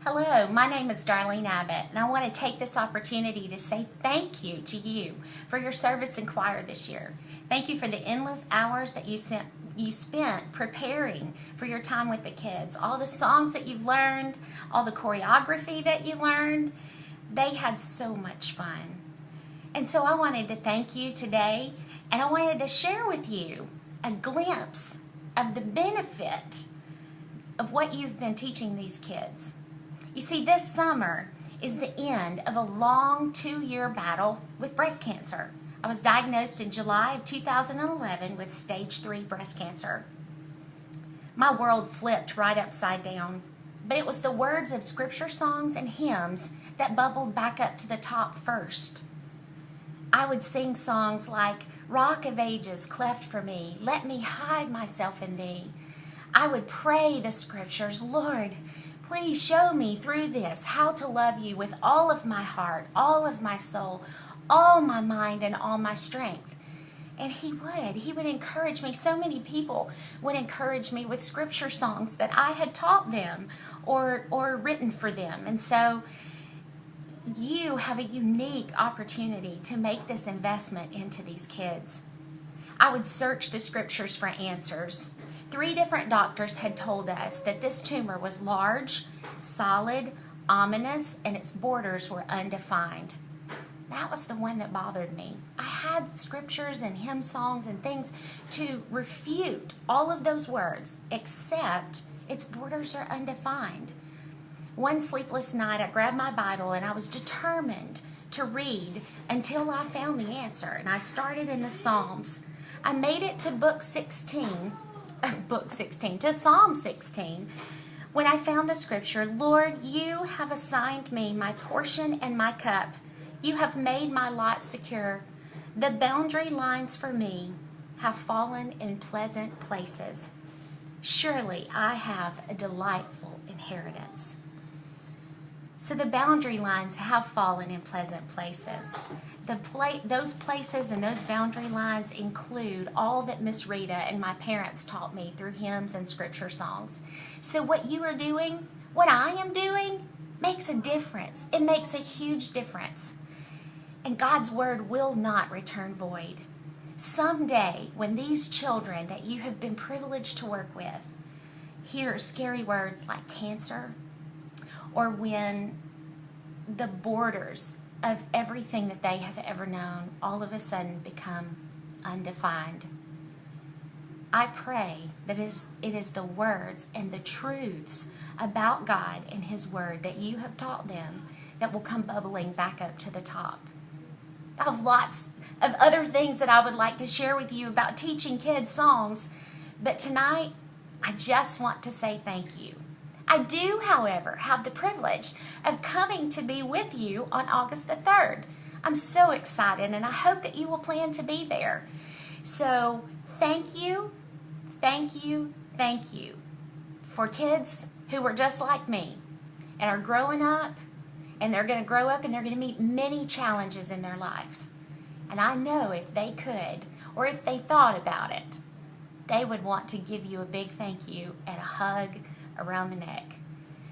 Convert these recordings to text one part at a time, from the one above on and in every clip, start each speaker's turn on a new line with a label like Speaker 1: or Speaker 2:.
Speaker 1: Hello, my name is Darlene Abbott, and I want to take this opportunity to say thank you to you for your service in choir this year. Thank you for the endless hours that you spent preparing for your time with the kids. All the songs that you've learned, all the choreography that you learned, they had so much fun. And so I wanted to thank you today, and I wanted to share with you a glimpse of the benefit of what you've been teaching these kids. You see, this summer is the end of a long 2-year battle with breast cancer. I was diagnosed in July of 2011 with stage 3 breast cancer. My world flipped right upside down, but it was the words of scripture songs and hymns that bubbled back up to the top first. I would sing songs like, "Rock of Ages, cleft for me, let me hide myself in thee." I would pray the scriptures, "Lord, please show me through this how to love you with all of my heart, all of my soul, all my mind, and all my strength." And he would encourage me. So many people would encourage me with scripture songs that I had taught them or written for them. And so you have a unique opportunity to make this investment into these kids. I would search the scriptures for answers. 3 different doctors had told us that this tumor was large, solid, ominous, and its borders were undefined. That was the one that bothered me. I had scriptures and hymn songs and things to refute all of those words, except its borders are undefined. One sleepless night, I grabbed my Bible and I was determined to read until I found the answer. And I started in the Psalms. I made it to to Psalm 16, when I found the scripture, "Lord, you have assigned me my portion and my cup. You have made my lot secure. The boundary lines for me have fallen in pleasant places. Surely I have a delightful inheritance." So the boundary lines have fallen in pleasant places. Those places and those boundary lines include all that Miss Rita and my parents taught me through hymns and scripture songs. So what you are doing, what I am doing, makes a difference. It makes a huge difference. And God's word will not return void. Someday, when these children that you have been privileged to work with hear scary words like cancer, or when the borders of everything that they have ever known all of a sudden become undefined, I pray that it is the words and the truths about God and His Word that you have taught them that will come bubbling back up to the top. I have lots of other things that I would like to share with you about teaching kids songs, but tonight I just want to say thank you. I do, however, have the privilege of coming to be with you on August the 3rd. I'm so excited, and I hope that you will plan to be there. So thank you, thank you, thank you for kids who are just like me and are growing up, and they're going to grow up and they're going to meet many challenges in their lives. And I know if they could, or if they thought about it, they would want to give you a big thank you and a hug around the neck.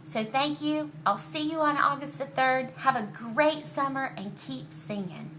Speaker 1: So thank you. I'll see you on August the 3rd. Have a great summer and keep singing.